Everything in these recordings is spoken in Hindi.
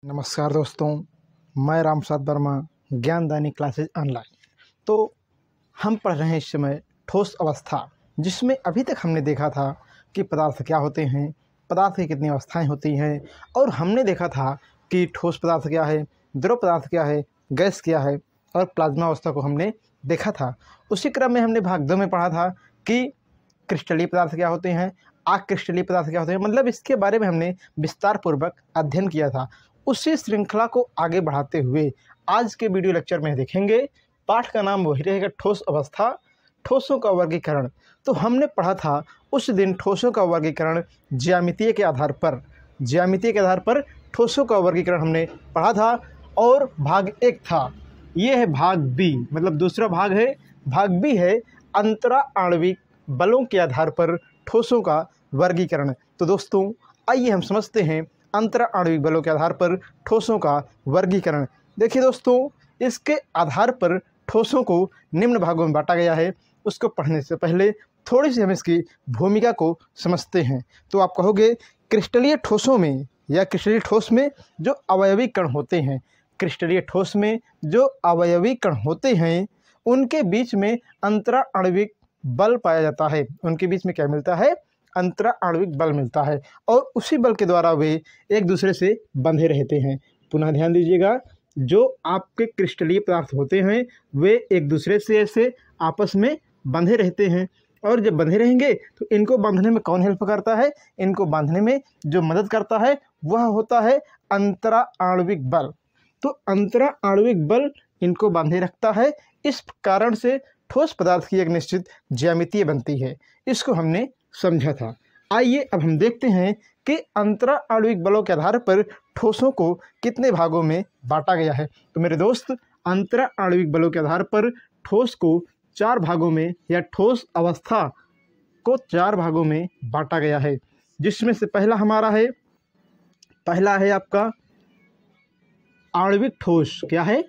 नमस्कार दोस्तों, मैं रामप्रसाद वर्मा, ज्ञानदानी क्लासेज ऑनलाइन। तो हम पढ़ रहे हैं इस समय ठोस अवस्था, जिसमें अभी तक हमने देखा था कि पदार्थ क्या होते हैं, पदार्थ की कितनी अवस्थाएं होती हैं, और हमने देखा था कि ठोस पदार्थ क्या है, द्रव पदार्थ क्या है, गैस क्या है, और प्लाज्मा अवस्था को हमने देखा था। उसी क्रम में हमने भाग 2 में पढ़ा था कि क्रिस्टलीय पदार्थ क्या होते हैं, अक्रिस्टलीय पदार्थ क्या होते हैं, मतलब इसके बारे में हमने विस्तार पूर्वक अध्ययन किया था। उसी श्रृंखला को आगे बढ़ाते हुए आज के वीडियो लेक्चर में देखेंगे। पाठ का नाम वही रहेगा, ठोस अवस्था, ठोसों का वर्गीकरण। तो हमने पढ़ा था उस दिन ठोसों का वर्गीकरण ज्यामितीय के आधार पर ठोसों का वर्गीकरण हमने पढ़ा था, और भाग 1 था। ये है भाग बी, मतलब दूसरा भाग है। भाग बी है अंतरा आणविक बलों के आधार पर ठोसों का वर्गीकरण। तो दोस्तों आइए हम समझते हैं अंतरा आणविक बलों के आधार पर ठोसों का वर्गीकरण। देखिए दोस्तों, इसके आधार पर ठोसों को निम्न भागों में बांटा गया है। उसको पढ़ने से पहले थोड़ी सी हम इसकी भूमिका को समझते हैं। तो आप कहोगे क्रिस्टलीय ठोसों में या क्रिस्टलीय ठोस में जो अवयवी कण होते हैं, क्रिस्टलीय ठोस में जो अवयवी कण होते हैं उनके बीच में अंतरा आणविक बल पाया जाता है। उनके बीच में क्या मिलता है? अंतरा आणविक बल मिलता है, और उसी बल के द्वारा वे एक दूसरे से बंधे रहते हैं। पुनः ध्यान दीजिएगा, जो आपके क्रिस्टलीय पदार्थ होते हैं वे एक दूसरे से ऐसे आपस में बंधे रहते हैं, और जब बंधे रहेंगे तो इनको बांधने में कौन हेल्प करता है? इनको बांधने में जो मदद करता है वह होता है अंतरा आणविक बल। तो अंतरा आणविक बल इनको बांधे रखता है। इस कारण से ठोस पदार्थ की एक निश्चित ज्यामिति बनती है। इसको हमने समझा था। आइए अब हम देखते हैं कि अंतरा आणविक बलों के आधार पर ठोसों को कितने भागों में बांटा गया है। तो मेरे दोस्त, अंतरा आणविक बलों के आधार पर ठोस को 4 भागों में या ठोस अवस्था को 4 भागों में बांटा गया है, जिसमें से पहला है आपका आणविक ठोस। क्या है?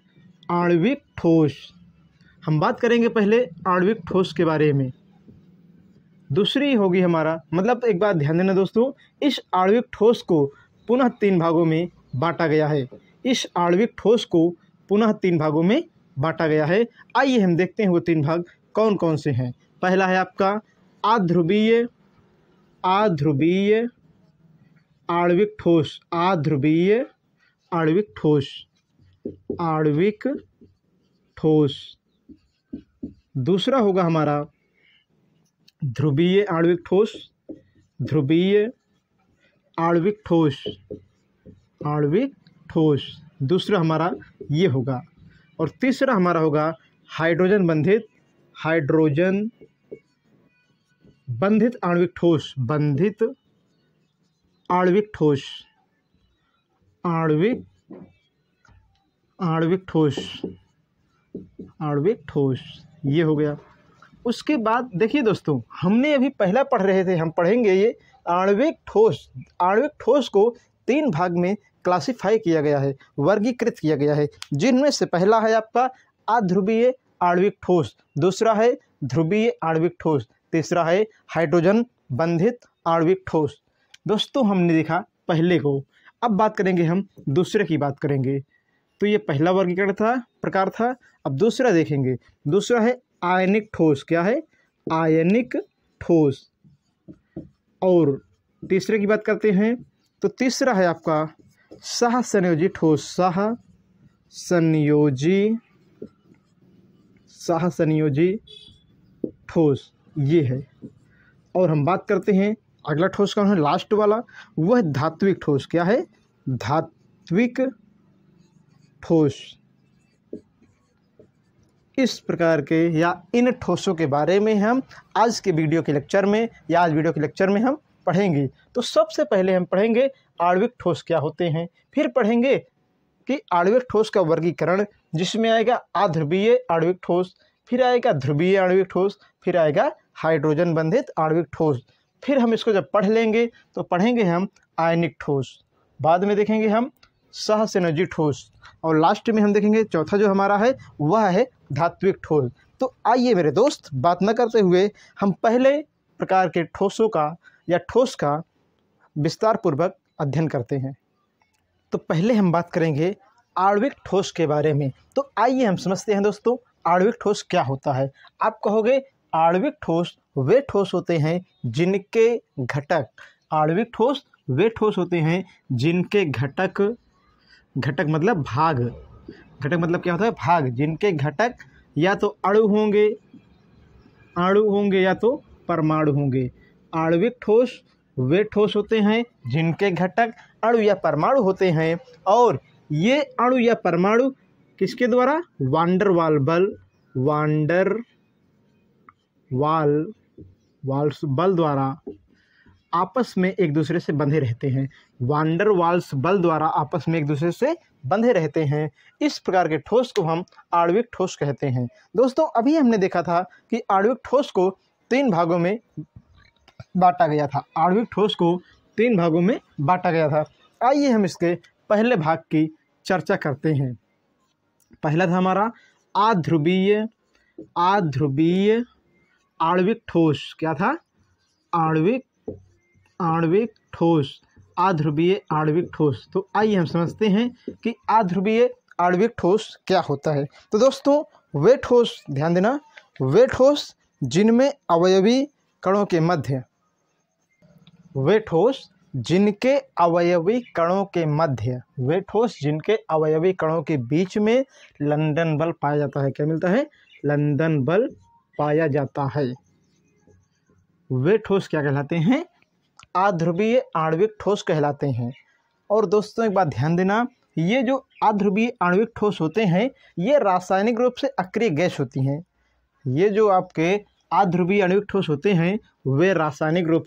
आणविक ठोस। हम बात करेंगे पहले आणविक ठोस के बारे में। दूसरी होगी हमारा, मतलब एक बात ध्यान देना दोस्तों, इस आणविक ठोस को पुनः 3 भागों में बांटा गया है। इस आणविक ठोस को पुनः 3 भागों में बांटा गया है। आइए हम देखते हैं वो 3 भाग कौन कौन से हैं। पहला है आपका अध्रुवीय आणविक ठोस। अध्रुवीय आणविक ठोस। दूसरा होगा हमारा ध्रुवीय आणविक ठोस। दूसरा हमारा ये होगा। और तीसरा हमारा होगा हाइड्रोजन बंधित आणविक ठोस। ये हो गया। उसके बाद देखिए दोस्तों, हमने अभी पहला पढ़ रहे थे, हम पढ़ेंगे ये आणविक ठोस को 3 भाग में क्लासिफाई किया गया है, वर्गीकृत किया गया है, जिनमें से पहला है आपका अध्रुवीय आणविक ठोस, दूसरा है ध्रुवीय आणविक ठोस, तीसरा है हाइड्रोजन बंधित आणविक ठोस। दोस्तों हमने देखा पहले को, अब बात करेंगे हम दूसरे की बात करेंगे। तो ये पहला वर्गीकरण प्रकार था। अब दूसरा देखेंगे। दूसरा है आयनिक ठोस। क्या है? आयनिक ठोस। और तीसरे की बात करते हैं तो तीसरा है आपका सहसंयोजी ठोस। ये है। और हम बात करते हैं अगला ठोस कौन है? लास्ट वाला, वह धात्विक ठोस। क्या है? धात्विक ठोस। इस प्रकार के या इन ठोसों के बारे में हम आज वीडियो के लेक्चर में हम पढ़ेंगे। तो सबसे पहले हम पढ़ेंगे आणविक ठोस क्या होते हैं, फिर पढ़ेंगे कि आणविक ठोस का वर्गीकरण, जिसमें आएगा अध्रुवीय आणविक ठोस, फिर आएगा ध्रुवीय आणविक ठोस, फिर आएगा हाइड्रोजन बंधित आणविक ठोस। फिर हम इसको जब पढ़ लेंगे तो पढ़ेंगे हम आयनिक ठोस, बाद में देखेंगे हम सहसंयोजी ठोस, और लास्ट में हम देखेंगे चौथा जो हमारा है वह है धात्विक ठोस। तो आइए मेरे दोस्त, बात न करते हुए हम पहले प्रकार के ठोसों का या ठोस का विस्तार पूर्वक अध्ययन करते हैं। तो पहले हम बात करेंगे आणविक ठोस के बारे में। तो आइए हम समझते हैं दोस्तों आणविक ठोस क्या होता है। आप कहोगे आणविक ठोस वे ठोस होते हैं जिनके घटक, आणविक ठोस वे ठोस होते हैं जिनके घटक, घटक मतलब भाग, घटक मतलब क्या होता है भाग, जिनके घटक या तो अणु होंगे या तो परमाणु होंगे। आणविक ठोस वे ठोस होते हैं जिनके घटक अणु या परमाणु होते हैं, और ये अणु या परमाणु किसके द्वारा, वांडर वाल्स बल द्वारा आपस में एक दूसरे से बंधे रहते हैं। वांडर वाल्स बल द्वारा आपस में एक दूसरे से बंधे रहते हैं। इस प्रकार के ठोस को हम आणविक ठोस कहते हैं। दोस्तों अभी हमने देखा था कि आणविक ठोस को 3 भागों में बांटा गया था। आणविक ठोस को 3 भागों में बांटा गया था। आइए हम इसके पहले भाग की चर्चा करते हैं। पहला था हमारा अध्रुवीय आणविक ठोस। क्या था, आणविक ठोस, अध्रुवीय आणविक ठोस। तो आइए हम समझते हैं कि अध्रुवीय आणविक ठोस क्या होता है। तो दोस्तों वे ठोस, ध्यान देना, वे ठोस जिनमें अवयवी कणों के मध्य, वे ठोस जिनके अवयवी कणों के मध्य, वे ठोस जिनके अवयवी कणों के बीच में लंदन बल पाया जाता है। क्या मिलता है, लंदन बल पाया जाता है। वे ठोस क्या कहलाते हैं, अध्रुवीय आणविक ठोस कहलाते हैं। और दोस्तों एक बात ध्यान देना, ये जो अध्रुवीय आणविक ठोस होते हैं ये रासायनिक रूप से अक्रिय गैस होती हैं। ये जो आपके अध्रुवीय आणविक ठोस होते हैं वे रासायनिक रूप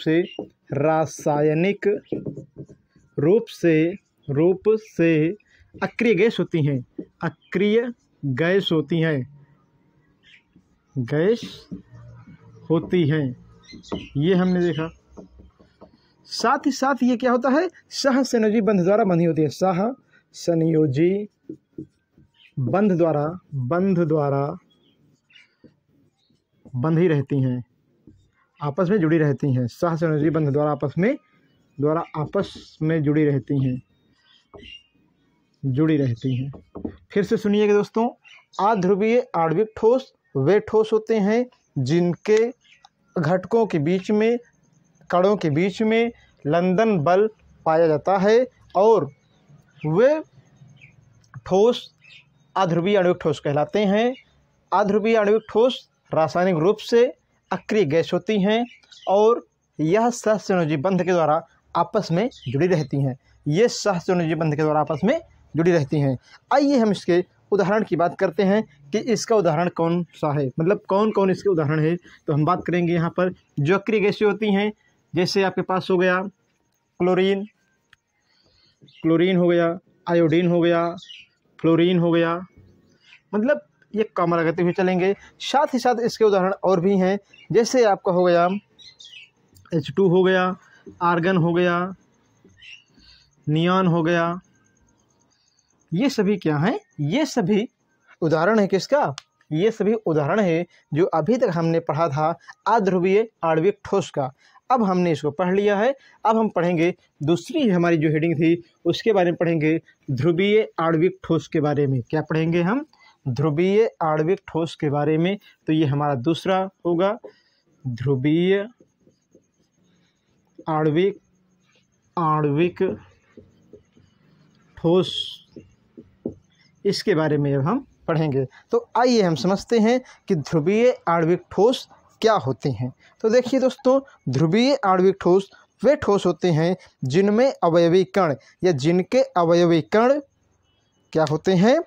से अक्रिय गैस होती हैं, अक्रिय गैस होती हैं, ये हमने देखा। साथ ही साथ ये क्या होता है, सहसंयोजी बंध द्वारा बंधी होती है। सहसंयोजी बंध द्वारा बंधी रहती हैं, आपस में जुड़ी रहती हैं। सहसंयोजी बंध द्वारा आपस में जुड़ी रहती हैं। फिर से सुनिएगा दोस्तों, अध्रुवीय आणविक ठोस वे ठोस होते हैं जिनके घटकों के बीच में, कणों के बीच में लंदन बल पाया जाता है, और वे ठोस अध्रुवीय आणविक ठोस कहलाते हैं। अध्रुवीय आणविक ठोस रासायनिक रूप से अक्रिय गैस होती हैं और यह सहसंयोजी बंध के द्वारा आपस में जुड़ी रहती हैं। ये सहसंयोजी बंध के द्वारा आपस में जुड़ी रहती हैं। आइए हम इसके उदाहरण की बात करते हैं कि इसका उदाहरण कौन सा है, मतलब कौन कौन इसके उदाहरण है। तो हम बात करेंगे यहाँ पर जो अक्रिय गैसें होती हैं, जैसे आपके पास हो गया क्लोरीन हो गया, आयोडीन हो गया, फ्लोरीन हो गया, मतलब ये कॉमन लगाते हुए चलेंगे। साथ ही साथ इसके उदाहरण और भी हैं, जैसे आपका हो गया H2 हो गया, आर्गन हो गया, नियॉन हो गया। ये सभी क्या हैं, ये सभी उदाहरण है किसका, ये सभी उदाहरण है जो अभी तक हमने पढ़ा था अध्रुवीय आणविक ठोस का। अब हमने इसको पढ़ लिया है। अब हम पढ़ेंगे दूसरी हमारी जो हेडिंग थी उसके बारे में पढ़ेंगे, ध्रुवीय आणविक ठोस के बारे में। क्या पढ़ेंगे हम, ध्रुवीय आणविक ठोस के बारे में। तो ये हमारा दूसरा होगा, ध्रुवीय आणविक ठोस, इसके बारे में अब हम पढ़ेंगे। तो आइए हम समझते हैं कि ध्रुवीय आणविक ठोस क्या होते हैं। तो देखिए दोस्तों, ध्रुवीय आणविक ठोस वे ठोस होते हैं जिनमें अवयवी कण या जिनके अवयवी कण क्या होते हैं,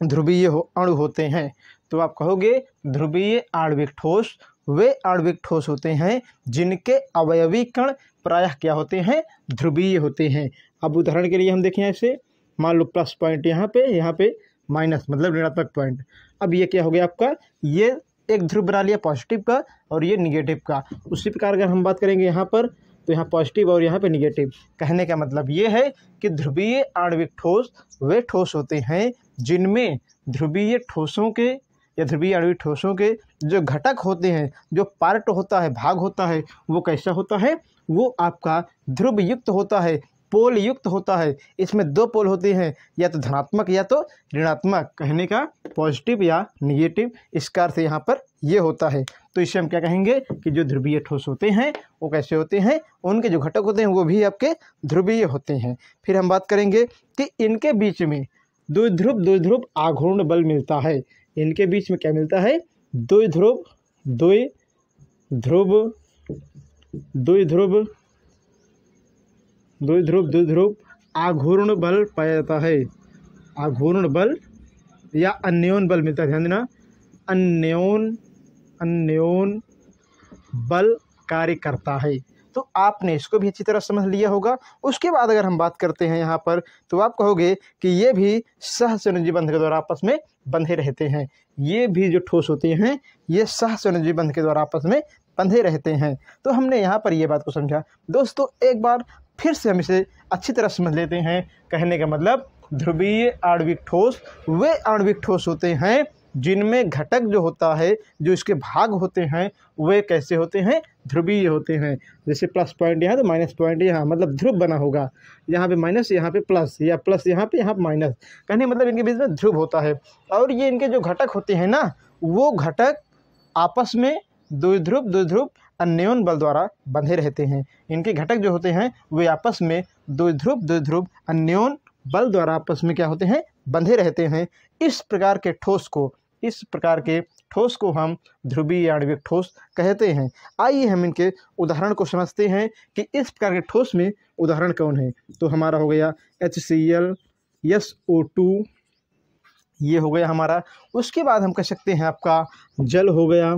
ध्रुवीय अणु होते हैं। तो आप कहोगे ध्रुवीय आणविक ठोस वे आणविक ठोस होते हैं जिनके अवयवी कण प्रायः क्या होते हैं, ध्रुवीय होते हैं। अब उदाहरण के लिए हम देखें ऐसे, मान लो प्लस पॉइंट यहाँ पे माइनस मतलब ऋणात्मक पॉइंट। अब ये क्या हो गया आपका, ये एक ध्रुव बना लिया पॉजिटिव का और ये निगेटिव का। उसी प्रकार अगर हम बात करेंगे यहाँ पर, तो यहाँ पॉजिटिव और यहाँ पे निगेटिव। कहने का मतलब ये है कि ध्रुवीय आणविक ठोस वे ठोस होते हैं जिनमें ध्रुवीय ठोसों के या ध्रुवीय आणविक ठोसों के जो घटक होते हैं, जो पार्ट होता है, भाग होता है, वो कैसा होता है, वो आपका ध्रुव युक्त होता है। पोल युक्त होता है। इसमें दो पोल होते हैं, या तो धनात्मक या तो ऋणात्मक, कहने का पॉजिटिव या निगेटिव, इसका अर्थ यहाँ पर ये होता है। तो इसे हम क्या कहेंगे कि जो ध्रुवीय ठोस होते हैं वो कैसे होते हैं, उनके जो घटक होते हैं वो भी आपके ध्रुवीय होते हैं। फिर हम बात करेंगे कि इनके बीच में द्विध्रुव आघूर्ण बल मिलता है। इनके बीच में क्या मिलता है, द्विध्रुव आघूर्ण बल पाया जाता है। आघूर्ण बल या अन्योन बल मिलता है। ध्यान देना, अन्योन बल कार्य करता है। तो आपने इसको भी अच्छी तरह समझ लिया होगा। उसके बाद अगर हम बात करते हैं यहाँ पर, तो आप कहोगे कि ये भी सहसंयोजी बंध के द्वारा आपस में बंधे रहते हैं। ये भी जो ठोस होते हैं ये सहसंयोजी बंध के द्वारा आपस में बंधे रहते हैं। तो हमने यहाँ पर ये बात को समझा। दोस्तों एक बार फिर से हम इसे अच्छी तरह समझ लेते हैं। कहने का मतलब ध्रुवीय आणविक ठोस वे आणविक ठोस होते हैं जिनमें घटक जो होता है, जो इसके भाग होते हैं, वे कैसे होते हैं, ध्रुवीय होते हैं। जैसे प्लस पॉइंट यहाँ तो माइनस पॉइंट यहाँ, मतलब ध्रुव बना होगा, यहाँ पे माइनस यहाँ पे प्लस, या प्लस यहाँ पे माइनस, कहने मतलब इनके बीच में ध्रुव होता है। और ये इनके जो घटक होते हैं ना, वो घटक आपस में द्विध्रुव अन्योन बल द्वारा बंधे रहते हैं। इनके घटक जो होते हैं वे आपस में द्विध्रुव अन्योन बल द्वारा आपस में क्या होते हैं, बंधे रहते हैं। इस प्रकार के ठोस को हम ध्रुवीय आणविक ठोस कहते हैं। आइए हम इनके उदाहरण को समझते हैं कि इस प्रकार के ठोस में उदाहरण कौन है। तो हमारा हो गया HCl, SO2, ये हो गया हमारा। उसके बाद हम कह सकते हैं आपका जल हो गया।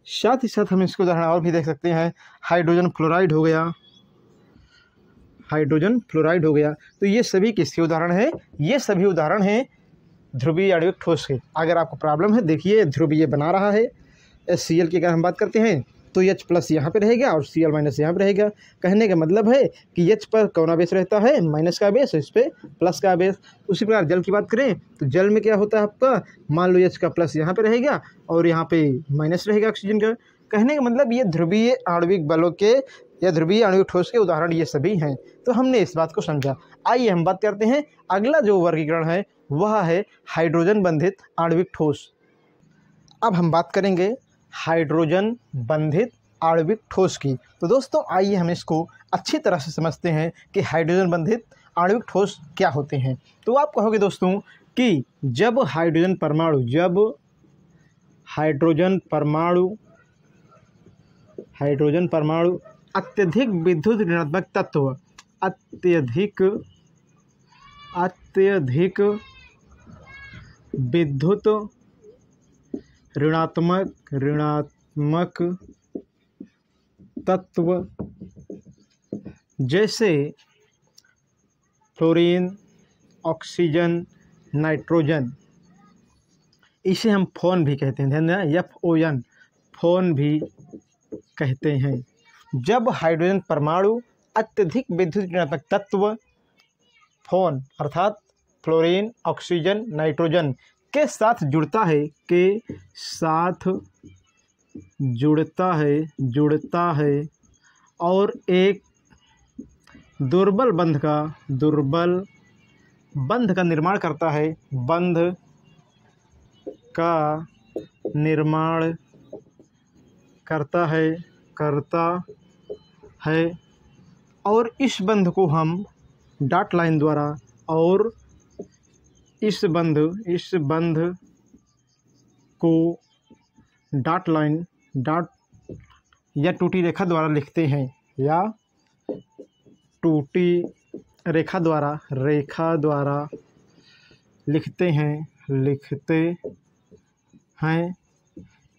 साथ ही साथ हम इसके उदाहरण और भी देख सकते हैं। हाइड्रोजन फ्लोराइड हो गया। तो ये सभी किसके उदाहरण है, ये सभी उदाहरण हैं ध्रुवीय आणविक ठोस के। अगर आपको प्रॉब्लम है, देखिए ध्रुवीय बना रहा है। HCl की अगर हम बात करते हैं तो H प्लस यहाँ पे रहेगा और Cl माइनस यहाँ पे रहेगा। कहने का मतलब है कि H पर कौन बेस रहता है, माइनस का बेस, इस पर प्लस का बेस। उसी प्रकार जल की बात करें तो जल में क्या होता है आपका, मान लो H का प्लस यहाँ पे रहेगा और यहाँ पे माइनस रहेगा ऑक्सीजन का। कहने का मतलब ये ध्रुवीय आणविक बलों के या ध्रुवीय आणविक ठोस के उदाहरण ये सभी हैं। तो हमने इस बात को समझा। आइए हम बात करते हैं, अगला जो वर्गीकरण है वह है हाइड्रोजन बंधित आणविक ठोस। अब हम बात करेंगे हाइड्रोजन बंधित आणविक ठोस की। तो दोस्तों आइए हम इसको अच्छी तरह से समझते हैं कि हाइड्रोजन बंधित आणविक ठोस क्या होते हैं। तो आप कहोगे दोस्तों कि जब हाइड्रोजन परमाणु अत्यधिक विद्युत ऋणात्मक तत्व, अत्यधिक विद्युत ऋणात्मक तत्व जैसे फ्लोरीन, ऑक्सीजन, नाइट्रोजन, इसे हम फोन भी कहते हैं। ध्यान देना, FON, फोन भी कहते हैं। जब हाइड्रोजन परमाणु अत्यधिक विद्युत ऋणात्मक तत्व फोन अर्थात फ्लोरीन, ऑक्सीजन, नाइट्रोजन के साथ जुड़ता है और एक दुर्बल बंध का निर्माण करता है और इस बंध को हम डॉट लाइन द्वारा और इस बंध को डॉट या टूटी रेखा द्वारा लिखते हैं, या टूटी रेखा द्वारा लिखते हैं।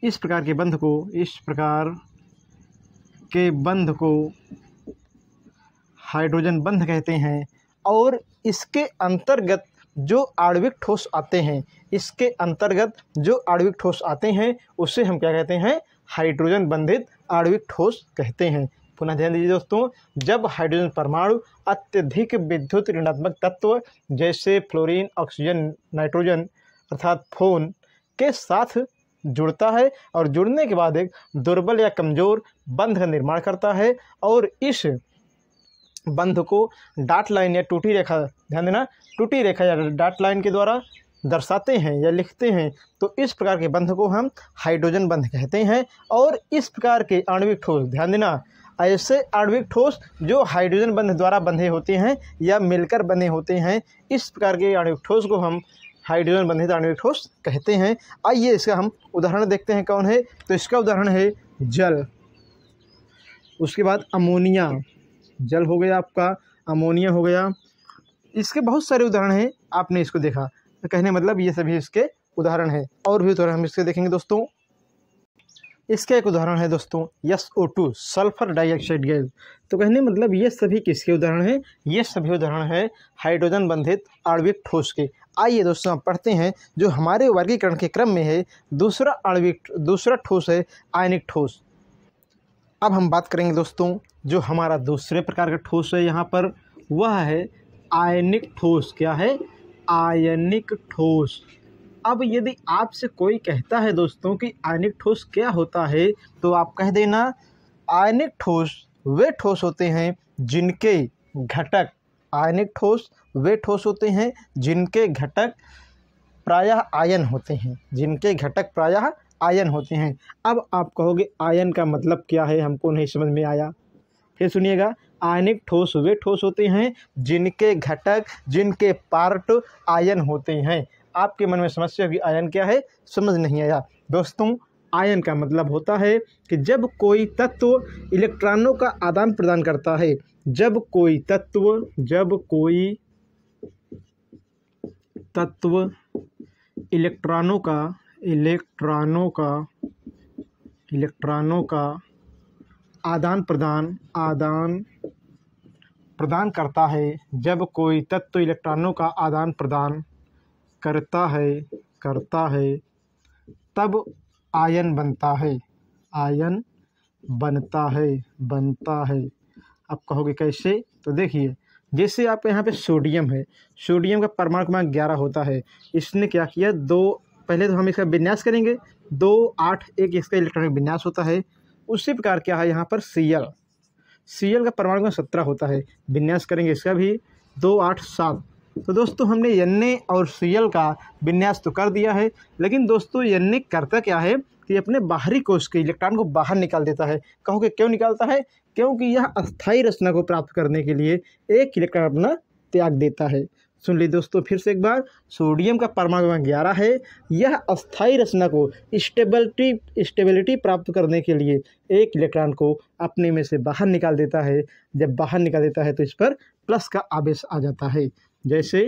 इस प्रकार के बंध को हाइड्रोजन बंध कहते हैं। और इसके अंतर्गत जो आणविक ठोस आते हैं उससे हम क्या कहते हैं, हाइड्रोजन बंधित आणविक ठोस कहते हैं। पुनः ध्यान दीजिए दोस्तों, जब हाइड्रोजन परमाणु अत्यधिक विद्युत ऋणात्मक तत्व जैसे फ्लोरीन, ऑक्सीजन, नाइट्रोजन अर्थात फोन के साथ जुड़ता है और जुड़ने के बाद एक दुर्बल या कमज़ोर बंध का निर्माण करता है और इस बंध को डॉट लाइन या टूटी रेखा, ध्यान देना, टूटी रेखा या डॉट लाइन के द्वारा दर्शाते हैं या लिखते हैं। तो इस प्रकार के बंध को हम हाइड्रोजन बंध कहते हैं। और इस प्रकार के आणविक ठोस, ध्यान देना, ऐसे आणविक ठोस जो हाइड्रोजन बंध द्वारा बंधे होते हैं या मिलकर बंधे होते हैं, इस प्रकार के आणविक ठोस को हम हाइड्रोजन बंधित आणविक ठोस कहते हैं। आइए इसका हम उदाहरण देखते हैं कौन है। तो इसका उदाहरण है जल, उसके बाद अमोनिया, जल हो गया आपका, अमोनिया हो गया। इसके बहुत सारे उदाहरण हैं, आपने इसको देखा, तो कहने मतलब ये सभी इसके उदाहरण हैं। और भी उदाहरण हम इसके देखेंगे दोस्तों। इसका एक उदाहरण है दोस्तों SO2, सल्फर डाइऑक्साइड गैस। तो कहने मतलब ये सभी किसके उदाहरण हैं? ये सभी उदाहरण है हाइड्रोजन बंधित आणविक ठोस के। आइए दोस्तों आप पढ़ते हैं जो हमारे वर्गीकरण के क्रम में है। दूसरा ठोस है आयनिक ठोस। अब हम बात करेंगे दोस्तों जो हमारा दूसरे प्रकार का ठोस है यहाँ पर, वह है आयनिक ठोस। क्या है? आयनिक ठोस। अब यदि आपसे कोई कहता है दोस्तों कि आयनिक ठोस क्या होता है, तो आप कह देना आयनिक ठोस वे ठोस होते हैं जिनके घटक, आयनिक ठोस वे ठोस होते हैं जिनके घटक प्रायः आयन होते हैं, जिनके घटक प्रायः आयन होते हैं। अब आप कहोगे आयन का मतलब क्या है, हमको नहीं समझ में आया। फिर सुनिएगा, आयनिक ठोस वे ठोस होते हैं जिनके घटक, जिनके पार्ट आयन होते हैं। आपके मन में समस्या होगी आयन क्या है, समझ नहीं आया। दोस्तों आयन का मतलब होता है कि जब कोई तत्व इलेक्ट्रॉनों का आदान प्रदान करता है, जब कोई तत्व इलेक्ट्रॉनों का आदान प्रदान करता है, जब कोई तत्व इलेक्ट्रॉनों का आदान प्रदान करता है तब आयन बनता है। आप कहोगे कैसे? तो देखिए, जैसे आप यहाँ पे सोडियम है, सोडियम का परमाणु क्रमांक 11 होता है। इसने क्या किया, पहले तो हम इसका विन्यास करेंगे, 2 8 1 इसका इलेक्ट्रॉनिक विन्यास होता है। उसी प्रकार क्या है यहाँ पर Cl का परमाणु क्रमांक 17 होता है, विन्यास करेंगे इसका भी 2 8 7। तो दोस्तों हमने Na और Cl का विन्यास तो कर दिया है, लेकिन दोस्तों Na करता क्या है कि अपने बाहरी कोश के इलेक्ट्रॉन को बाहर निकाल देता है। कहोगे क्यों निकालता है? क्योंकि यह अस्थायी रचना को प्राप्त करने के लिए एक इलेक्ट्रॉन अपना त्याग देता है। सुन लीजिए दोस्तों फिर से एक बार, सोडियम का परमाणु क्रमांक 11 है। यह अस्थायी रचना को स्टेबिलिटी प्राप्त करने के लिए एक इलेक्ट्रॉन को अपने में से बाहर निकाल देता है। जब बाहर निकाल देता है तो इस पर प्लस का आवेश आ जाता है। जैसे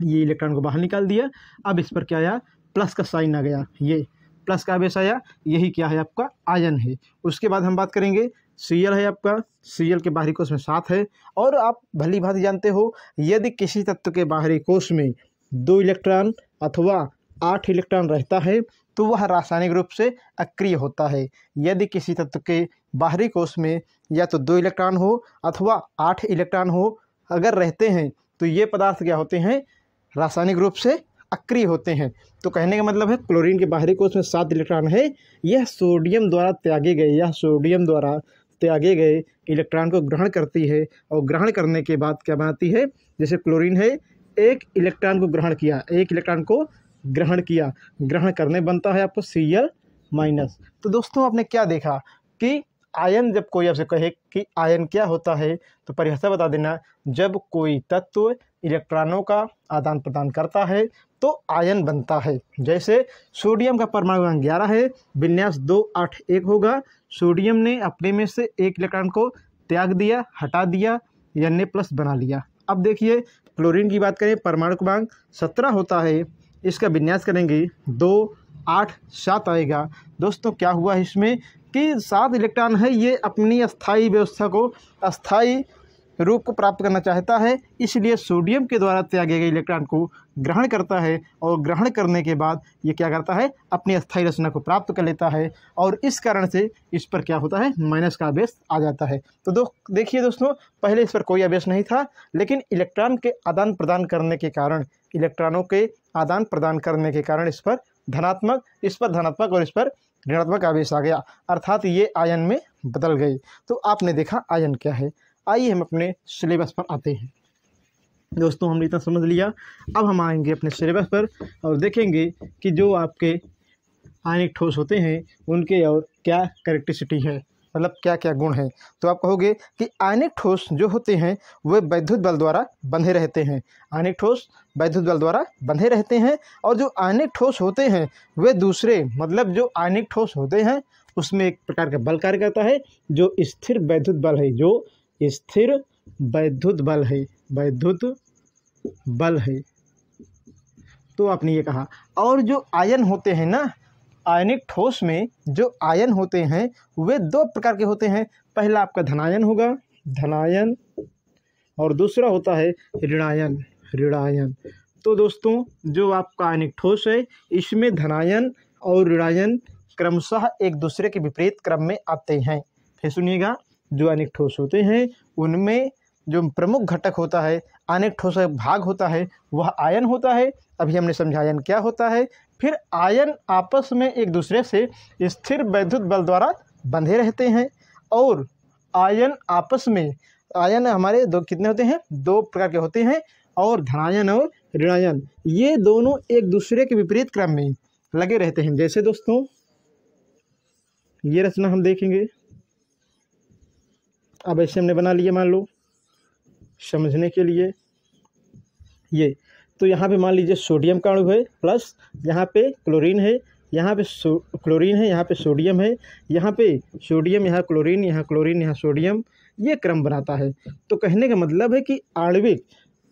ये इलेक्ट्रॉन को बाहर निकाल दिया, अब इस पर क्या आया, प्लस का साइन आ गया, ये प्लस का आवेश आया, यही क्या है आपका आयन है। उसके बाद हम बात करेंगे Cl है आपका, Cl के बाहरी कोश में 7 है। और आप भली भांति जानते हो, यदि किसी तत्व के बाहरी कोश में 2 इलेक्ट्रॉन अथवा 8 इलेक्ट्रॉन रहता है तो वह रासायनिक रूप से अक्रिय होता है। यदि किसी तत्व के बाहरी कोश में या तो 2 इलेक्ट्रॉन हो अथवा 8 इलेक्ट्रॉन हो अगर रहते हैं तो ये पदार्थ क्या होते हैं, रासायनिक रूप से अक्रिय होते हैं। तो कहने का मतलब है क्लोरीन के बाहरी कोश में 7 इलेक्ट्रॉन है, यह सोडियम द्वारा त्यागे गए इलेक्ट्रॉन को ग्रहण करती है और ग्रहण करने के बाद क्या बनाती है, जैसे क्लोरीन है, एक इलेक्ट्रॉन को ग्रहण किया, ग्रहण करने बनता है आपको Cl-। तो दोस्तों आपने क्या देखा कि आयन, जब कोई आपसे कहे कि आयन क्या होता है तो परिभाषा बता देना, जब कोई तत्व इलेक्ट्रॉनों का आदान प्रदान करता है तो आयन बनता है। जैसे सोडियम का परमाणु क्रमांक 11 है, विन्यास 2 8 1 होगा। सोडियम ने अपने में से एक इलेक्ट्रॉन को त्याग दिया, हटा दिया, Na+ बना लिया। अब देखिए क्लोरीन की बात करें, परमाणु क्रमांक 17 होता है, इसका विन्यास करेंगे 2 8 7 आएगा। दोस्तों क्या हुआ इसमें कि 7 इलेक्ट्रॉन है, ये अपनी अस्थायी व्यवस्था को, अस्थायी रूप को प्राप्त करना चाहता है, इसलिए सोडियम के द्वारा त्यागे गए इलेक्ट्रॉन को ग्रहण करता है और ग्रहण करने के बाद ये क्या करता है, अपनी अस्थायी रचना को प्राप्त कर लेता है और इस कारण से इस पर क्या होता है, माइनस का आवेश आ जाता है। तो देखिए दोस्तों, पहले इस पर कोई आवेश नहीं था, लेकिन इलेक्ट्रॉन के आदान प्रदान करने के कारण, इलेक्ट्रॉनों के आदान प्रदान करने के कारण इस पर धनात्मक, इस पर धनात्मक और इस पर ऋणात्मक आवेश आ गया, अर्थात ये आयन में बदल गए। तो आपने देखा आयन क्या है। आइए हम अपने सिलेबस पर आते हैं। दोस्तों हमने इतना समझ लिया, अब हम आएंगे अपने सिलेबस पर और देखेंगे कि जो आपके आयनिक ठोस होते हैं उनके और क्या कैरेक्टरिस्टिक है, मतलब क्या क्या गुण हैं। तो आप कहोगे कि आयनिक ठोस जो होते हैं वे वैद्युत बल द्वारा बंधे रहते हैं। आयनिक ठोस वैद्युत बल द्वारा बंधे रहते हैं, और जो आयनिक ठोस होते हैं वे दूसरे, मतलब जो आयनिक ठोस होते हैं उसमें एक प्रकार का बल कार्य करता है जो स्थिर वैद्युत बल है, जो स्थिर वैद्युत बल है, वैद्युत बल है। तो आपने ये कहा। और जो आयन होते हैं ना, आयनिक ठोस में जो आयन होते हैं वे दो प्रकार के होते हैं। पहला आपका धनायन होगा, धनायन, और दूसरा होता है ऋणायन, ऋणायन। तो दोस्तों जो आपका आयनिक ठोस है इसमें धनायन और ऋणायन क्रमशः एक दूसरे के विपरीत क्रम में आते हैं। फिर सुनिएगा, जो आयनिक ठोस होते हैं उनमें जो प्रमुख घटक होता है, आयनिक ठोस का भाग होता है, वह आयन होता है। अभी हमने समझा आयन क्या होता है। फिर आयन आपस में एक दूसरे से स्थिर वैद्युत बल द्वारा बंधे रहते हैं, और आयन आपस में, आयन हमारे दो कितने होते हैं, दो प्रकार के होते हैं, और धनायन और ऋणायन ये दोनों एक दूसरे के विपरीत क्रम में लगे रहते हैं। जैसे दोस्तों ये रचना हम देखेंगे, अब ऐसे हमने बना लिया, मान लो समझने के लिए ये। तो यहाँ पे मान लीजिए सोडियम का अणु है, प्लस यहाँ पे क्लोरीन है, यहाँ पे क्लोरीन है, यहाँ पे सोडियम है, यहाँ पे सोडियम, यहाँ क्लोरीन, यहाँ क्लोरीन, यहाँ सोडियम, ये क्रम बनाता है। तो कहने का मतलब है कि आणविक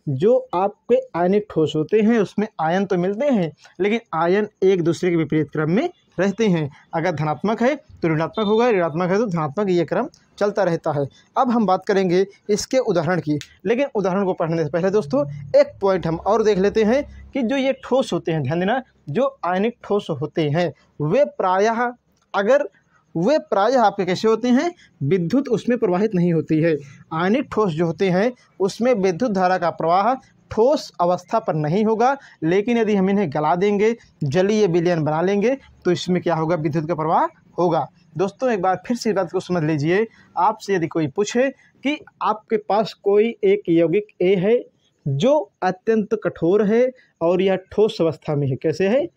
जो आपके आयनिक ठोस होते हैं उसमें आयन तो मिलते हैं, लेकिन आयन एक दूसरे के विपरीत क्रम में रहते हैं। अगर धनात्मक है तो ऋणात्मक होगा, ऋणात्मक है तो धनात्मक, ये क्रम चलता रहता है। अब हम बात करेंगे इसके उदाहरण की, लेकिन उदाहरण को पढ़ने से पहले दोस्तों एक पॉइंट हम और देख लेते हैं कि जो ये ठोस होते हैं, ध्यान देना, जो आयनिक ठोस होते हैं वे प्रायः, अगर वे प्रायः आपके कैसे होते हैं, विद्युत उसमें प्रवाहित नहीं होती है। आयनिक ठोस जो होते हैं उसमें विद्युत धारा का प्रवाह ठोस अवस्था पर नहीं होगा, लेकिन यदि हम इन्हें गला देंगे, जलीय विलयन बना लेंगे, तो इसमें क्या होगा, विद्युत का प्रवाह होगा। दोस्तों एक बार फिर से इस बात को समझ लीजिए, आपसे यदि कोई पूछे कि आपके पास कोई एक यौगिक ए है जो अत्यंत कठोर है और यह ठोस अवस्था में है, कैसे है,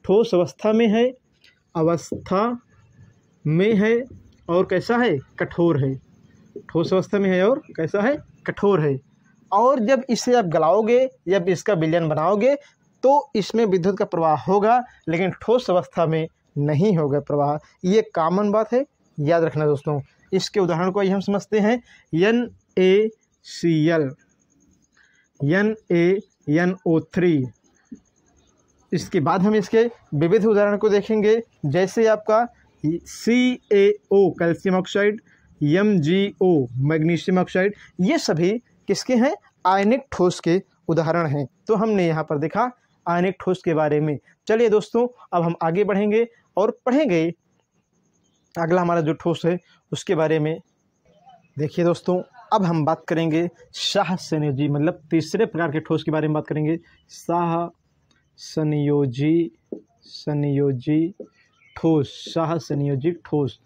ठोस अवस्था में है, अवस्था में है, और कैसा है, कठोर है, ठोस अवस्था में है और कैसा है, कठोर है। और जब इसे आप गलाओगे, जब इसका विलयन बनाओगे तो इसमें विद्युत का प्रवाह होगा, लेकिन ठोस अवस्था में नहीं होगा प्रवाह। ये कॉमन बात है, याद रखना दोस्तों। इसके उदाहरण को हम समझते हैं, NaCl, NaNO3। इसके बाद हम इसके विविध उदाहरण को देखेंगे, जैसे आपका CaO calcium oxide, MgO magnesium oxide, ये सभी किसके हैं, आयनिक ठोस के उदाहरण हैं। तो हमने यहाँ पर देखा आयनिक ठोस के बारे में। चलिए दोस्तों अब हम आगे बढ़ेंगे और पढ़ेंगे अगला हमारा जो ठोस है उसके बारे में। देखिए दोस्तों अब हम बात करेंगे सहसंयोजी, मतलब तीसरे प्रकार के ठोस के बारे में बात करेंगे। संयोजी ठोस, सहसंयोजी ठोस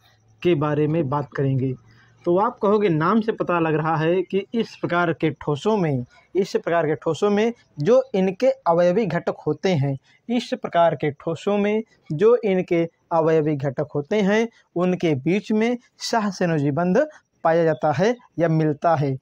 के बारे में बात करेंगे। तो आप कहोगे नाम से पता लग रहा है कि इस प्रकार के ठोसों में जो इनके अवयवी घटक होते हैं, इस प्रकार के ठोसों में जो इनके अवयवी घटक होते हैं उनके बीच में सहसंयोजी बंध पाया जाता है या मिलता है।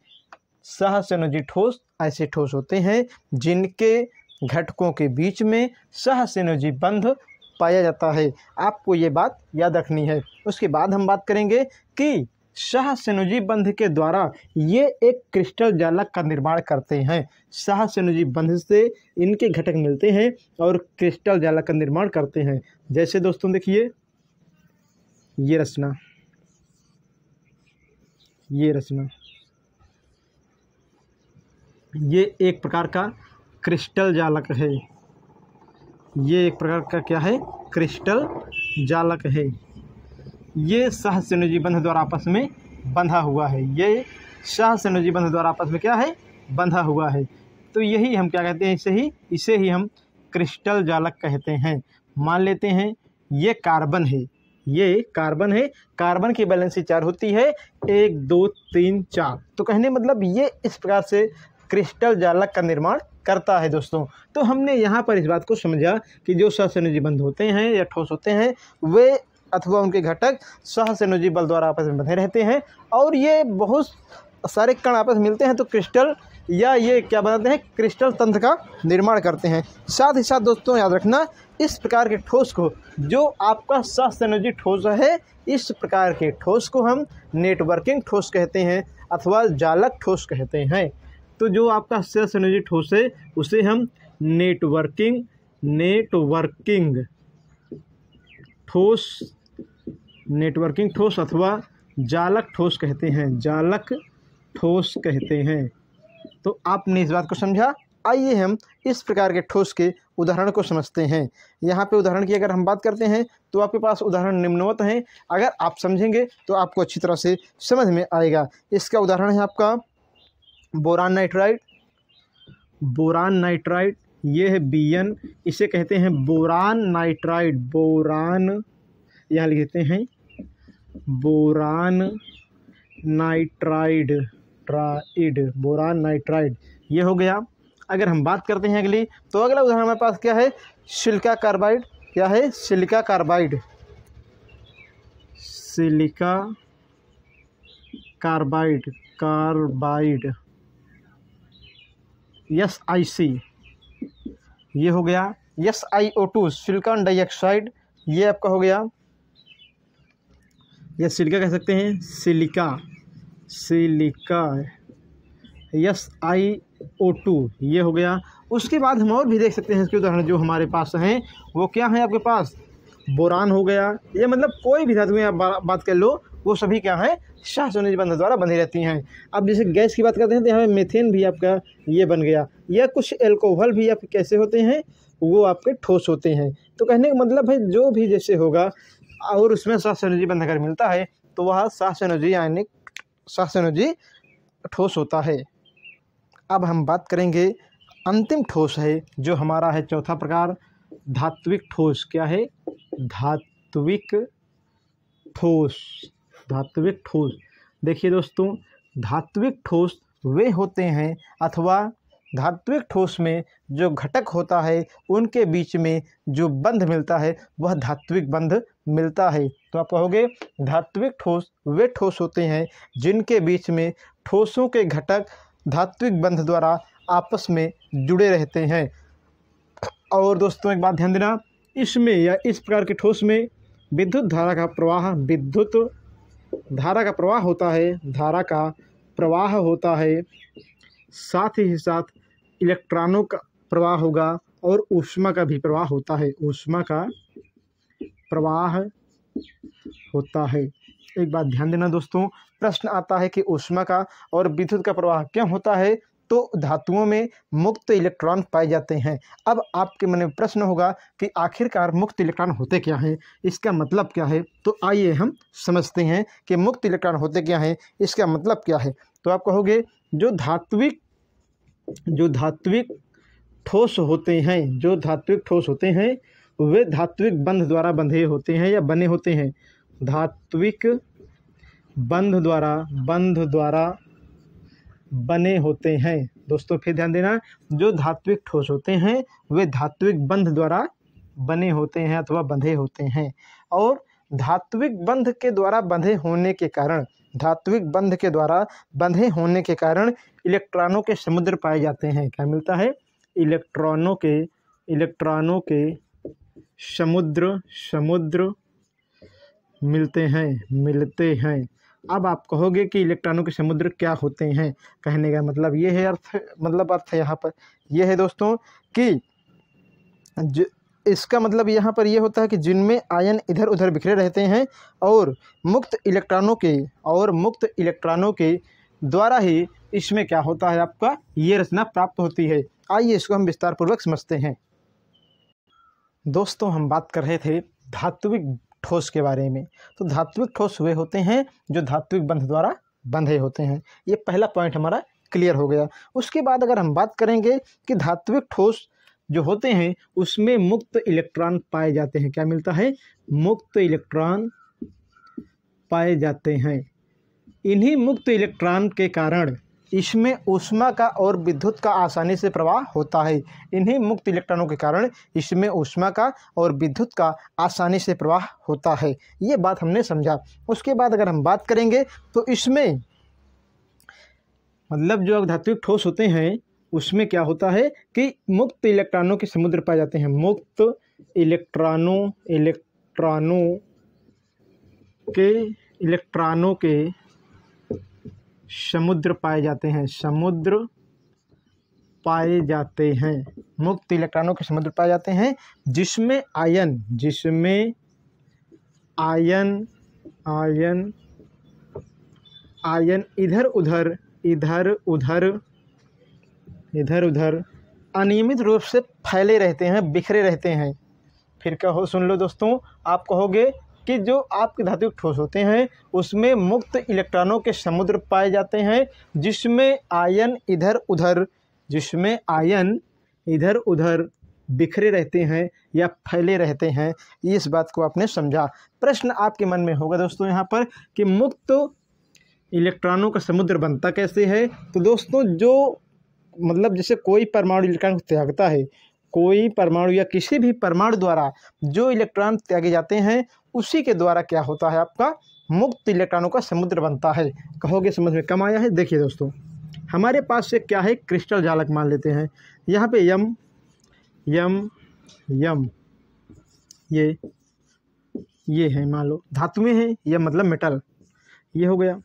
सहसंयोजी ठोस ऐसे ठोस होते हैं जिनके घटकों के बीच में सहसंयोजी बंध पाया जाता है। आपको ये बात याद रखनी है। उसके बाद हम बात करेंगे कि सहसंयोजी बंध के द्वारा ये एक क्रिस्टल जालक का निर्माण करते हैं। सहसंयोजी बंध से इनके घटक मिलते हैं और क्रिस्टल जालक का निर्माण करते हैं। जैसे दोस्तों देखिए ये रचना, ये एक प्रकार का क्रिस्टल जालक है। ये एक प्रकार का क्या है, क्रिस्टल जालक है। ये सहसंयोजी बंध द्वारा आपस में बंधा हुआ है। ये सहसंयोजी बंध द्वारा आपस में क्या है, बंधा हुआ है। तो यही हम क्या कहते हैं, इसे ही हम क्रिस्टल जालक कहते हैं। मान लेते हैं ये कार्बन है, ये कार्बन है, कार्बन की वैलेंसी 4 होती है, 1 2 3 4। तो कहने मतलब ये इस प्रकार से क्रिस्टल जालक का निर्माण करता है दोस्तों। तो हमने यहाँ पर इस बात को समझा कि जो सहसंयोजी बंध होते हैं या ठोस होते हैं वे अथवा उनके घटक सहसंयोजी बल द्वारा आपस में बंधे रहते हैं और ये बहुत सारे कण आपस में मिलते हैं तो क्रिस्टल या ये क्या बनाते हैं, क्रिस्टल तंत्र का निर्माण करते हैं। साथ ही साथ दोस्तों याद रखना, इस प्रकार के ठोस को, जो आपका सहसंयोजी ठोस है, इस प्रकार के ठोस को हम नेटवर्किंग ठोस कहते हैं अथवा जालक ठोस कहते हैं। तो जो आपका सहसंयोजी ठोस है उसे हम नेटवर्किंग ठोस अथवा जालक ठोस कहते हैं, जालक ठोस कहते हैं। तो आपने इस बात को समझा। आइए हम इस प्रकार के ठोस के उदाहरण को समझते हैं। यहाँ पे उदाहरण की अगर हम बात करते हैं तो आपके पास उदाहरण निम्नवत हैं। अगर आप समझेंगे तो आपको अच्छी तरह से समझ में आएगा। इसका उदाहरण है आपका बोरान नाइट्राइड, ये है Bn, इसे कहते हैं बोरान नाइट्राइड, बोरान यहाँ लिखते हैं बोरान नाइट्राइड, ये हो गया। अगर हम बात करते हैं अगली, तो अगला उदाहरण हमारे पास क्या है, सिलिका कार्बाइड। क्या है, सिलिका कार्बाइड, SiC, ये हो गया। SiO2 सिलिकॉन डाइऑक्साइड, ये आपका हो गया, या सिलिका कह सकते हैं, सिलिका SiO2, ये हो गया। उसके बाद हम और भी देख सकते हैं इसके उदाहरण जो हमारे पास हैं वो क्या है, आपके पास बोरान हो गया। ये मतलब कोई भी धातु में आप बात कर लो वो सभी क्या है, सहसंयोजी बंध द्वारा बंधी रहती हैं। अब जैसे गैस की बात करते हैं तो यहाँ मीथेन भी आपका ये बन गया, या कुछ एल्कोहल भी आपके कैसे होते हैं, वो आपके ठोस होते हैं। तो कहने का मतलब है जो भी जैसे होगा और उसमें सहसंयोजी बंध अगर मिलता है तो वह सहसंयोजी ठोस होता है। अब हम बात करेंगे अंतिम ठोस है जो हमारा है चौथा प्रकार, धात्विक ठोस। क्या है, धात्विक ठोस। देखिए दोस्तों, धात्विक ठोस वे होते हैं अथवा धात्विक ठोस में जो घटक होता है उनके बीच में जो बंध मिलता है वह धात्विक बंध मिलता है। तो आप कहोगे धात्विक ठोस वे ठोस होते हैं जिनके बीच में ठोसों के घटक धात्विक बंध द्वारा आपस में जुड़े रहते हैं। और दोस्तों एक बात ध्यान देना, इसमें या इस प्रकार के ठोस में विद्युत धारा का प्रवाह होता है, साथ ही साथ इलेक्ट्रॉनों का प्रवाह होगा और ऊष्मा का भी प्रवाह होता है, एक बात ध्यान देना दोस्तों, प्रश्न आता है कि ऊष्मा का और विद्युत का प्रवाह क्यों होता है, तो धातुओं में मुक्त इलेक्ट्रॉन पाए जाते हैं। अब आपके मन में प्रश्न होगा कि आखिरकार मुक्त इलेक्ट्रॉन होते क्या हैं, इसका मतलब क्या है। तो आइए हम समझते हैं कि मुक्त इलेक्ट्रॉन होते क्या हैं, इसका मतलब क्या है। तो आप कहोगे जो धात्विक ठोस होते हैं वे धात्विक बंध द्वारा बंधे होते हैं या बने होते हैं, धात्विक बंध द्वारा बने होते हैं। दोस्तों फिर ध्यान देना, जो धात्विक ठोस होते हैं वे धात्विक बंध द्वारा बने होते हैं अथवा बंधे होते हैं। और धात्विक बंध के द्वारा बंधे होने के कारण इलेक्ट्रॉनों के समुद्र पाए जाते हैं। क्या मिलता है, इलेक्ट्रॉनों के समुद्र मिलते हैं। अब आप कहोगे कि इलेक्ट्रॉनों के समुद्र क्या होते हैं, कहने का मतलब ये है, अर्थ यहाँ पर ये है दोस्तों कि इसका मतलब यहाँ पर ये होता है कि जिनमें आयन इधर उधर बिखरे रहते हैं और मुक्त इलेक्ट्रॉनों के द्वारा ही इसमें क्या होता है, आपका ये रचना प्राप्त होती है। आइए इसको हम विस्तार पूर्वक समझते हैं। दोस्तों हम बात कर रहे थे धात्विक ठोस के बारे में। तो धात्विक ठोस वे होते हैं जो धात्विक बंध द्वारा बंधे होते हैं। ये पहला पॉइंट हमारा क्लियर हो गया। उसके बाद अगर हम बात करेंगे कि धात्विक ठोस जो होते हैं उसमें मुक्त इलेक्ट्रॉन पाए जाते हैं। क्या मिलता है? मुक्त इलेक्ट्रॉन पाए जाते हैं। इन्हीं मुक्त इलेक्ट्रॉन के कारण इसमें ऊष्मा का और विद्युत का आसानी से प्रवाह होता है। इन्हीं मुक्त इलेक्ट्रॉनों के कारण इसमें ऊष्मा का और विद्युत का आसानी से प्रवाह होता है। ये बात हमने समझा। उसके बाद अगर हम बात करेंगे तो इसमें मतलब जो धात्विक ठोस होते हैं उसमें क्या होता है कि मुक्त इलेक्ट्रॉनों के समुद्र पाए जाते हैं। मुक्त इलेक्ट्रॉनों के समुद्र पाए जाते हैं। समुद्र पाए जाते हैं। मुक्त इलेक्ट्रॉनों के समुद्र पाए जाते हैं जिसमें आयन इधर उधर अनियमित रूप से फैले रहते हैं, बिखरे रहते हैं। फिर कहो, सुन लो दोस्तों, आप कहोगे कि जो आपके धात्विक ठोस होते हैं उसमें मुक्त इलेक्ट्रॉनों के समुद्र पाए जाते हैं जिसमें आयन इधर उधर बिखरे रहते हैं या फैले रहते हैं। इस बात को आपने समझा। प्रश्न आपके मन में होगा दोस्तों यहाँ पर कि मुक्त इलेक्ट्रॉनों का समुद्र बनता कैसे है। तो दोस्तों जो मतलब जैसे कोई परमाणु इलेक्ट्रॉन को त्यागता है, कोई परमाणु या किसी भी परमाणु द्वारा जो इलेक्ट्रॉन त्यागे जाते हैं उसी के द्वारा क्या होता है, आपका मुक्त इलेक्ट्रॉनों का समुद्र बनता है। कहोगे समझ में कम आया है? देखिए दोस्तों, हमारे पास से क्या है, क्रिस्टल जालक मान लेते हैं। यहाँ पे यम ये है, मान लो धातुएं हैं, यह मतलब मेटल, ये हो गया।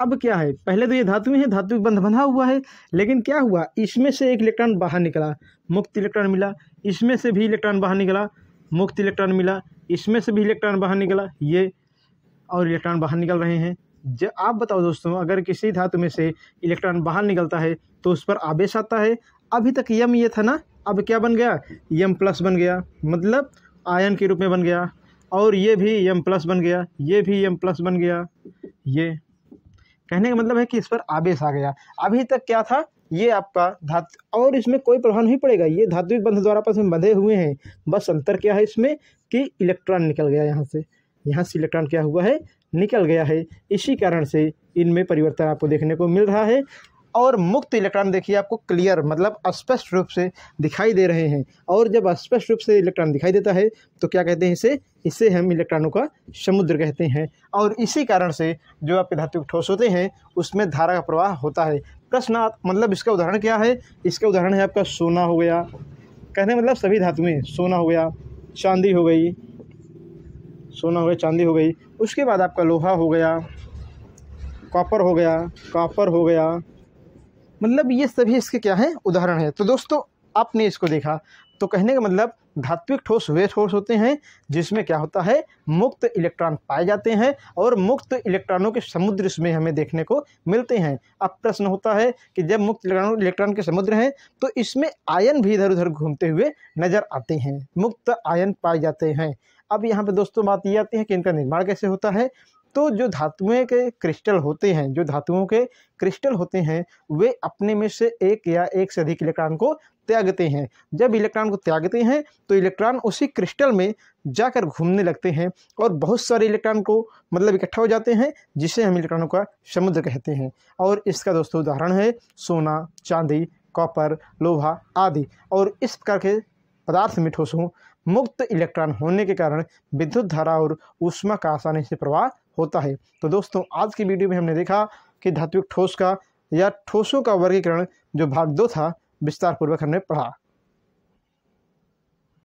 अब क्या है, पहले तो ये धातुएं हैं, धातु बंध बंधा हुआ है, लेकिन क्या हुआ, इसमें से एक इलेक्ट्रॉन बाहर निकला, मुक्त इलेक्ट्रॉन मिला, इसमें से भी इलेक्ट्रॉन बाहर निकला, मुक्त इलेक्ट्रॉन मिला, इसमें से भी इलेक्ट्रॉन बाहर निकला, ये और इलेक्ट्रॉन बाहर निकल रहे हैं। आप बताओ दोस्तों, अगर किसी धातु में से इलेक्ट्रॉन बाहर निकलता है तो उस पर आवेश आता है। अभी तक यम ये था ना, अब क्या बन गया, यम प्लस बन गया, मतलब आयन के रूप में बन गया। और ये भी यम प्लस बन गया, ये भी यम प्लस बन गया। ये कहने का मतलब है कि इस पर आवेश आ गया। अभी तक क्या था, ये आपका धातु, और इसमें कोई प्रभाव नहीं पड़ेगा, ये धात्विक बंध द्वारा आपस में बंधे हुए हैं। बस अंतर क्या है इसमें कि इलेक्ट्रॉन निकल गया, यहाँ से इलेक्ट्रॉन क्या हुआ है, निकल गया है। इसी कारण से इनमें परिवर्तन आपको देखने को मिल रहा है। और मुक्त इलेक्ट्रॉन देखिए आपको क्लियर मतलब स्पष्ट रूप से दिखाई दे रहे हैं। और जब स्पष्ट रूप से इलेक्ट्रॉन दिखाई देता है तो क्या कहते हैं, इसे हम इलेक्ट्रॉनों का समुद्र कहते हैं। और इसी कारण से जो आपके धात्विक ठोस होते हैं उसमें धारा का प्रवाह होता है। प्रश्न मतलब इसका उदाहरण क्या है, इसका उदाहरण है आपका सोना हो गया, कहने मतलब सभी धातुएं, सोना हो गया, चांदी हो गई, सोना हो गया, चांदी हो गई। उसके बाद आपका लोहा हो गया, कॉपर हो गया, मतलब ये सभी इसके क्या हैं, उदाहरण है। तो दोस्तों आपने इसको देखा, तो कहने का मतलब धात्विक ठोस वे ठोस होते हैं जिसमें क्या होता है, मुक्त इलेक्ट्रॉन पाए जाते हैं और मुक्त इलेक्ट्रॉनों के समुद्र इसमें हमें देखने को मिलते हैं। अब प्रश्न होता है कि जब मुक्त इलेक्ट्रॉन के समुद्र हैं तो इसमें आयन भी इधर उधर घूमते हुए नजर आते हैं, मुक्त आयन पाए जाते हैं। अब यहाँ पे दोस्तों बात ये आती है कि इनका निर्माण कैसे होता है। तो जो धातुओं के क्रिस्टल होते हैं, जो धातुओं के क्रिस्टल होते हैं, वे अपने में से एक या एक से अधिक इलेक्ट्रॉन को त्यागते हैं। जब इलेक्ट्रॉन को त्यागते हैं तो इलेक्ट्रॉन उसी क्रिस्टल में जाकर घूमने लगते हैं और बहुत सारे इलेक्ट्रॉन को मतलब इकट्ठा हो जाते हैं, जिसे हम इलेक्ट्रॉनों का समुद्र कहते हैं। और इसका दोस्तों उदाहरण है सोना, चांदी, कॉपर, लोहा आदि। और इस प्रकार के पदार्थ में ठोसों मुक्त इलेक्ट्रॉन होने के कारण विद्युत धारा और ऊष्मा का आसानी से प्रवाह होता है। तो दोस्तों आज की वीडियो में हमने देखा कि धात्विक ठोस का या ठोसों का वर्गीकरण जो भाग 2 था, विस्तार पूर्वक हमने पढ़ा।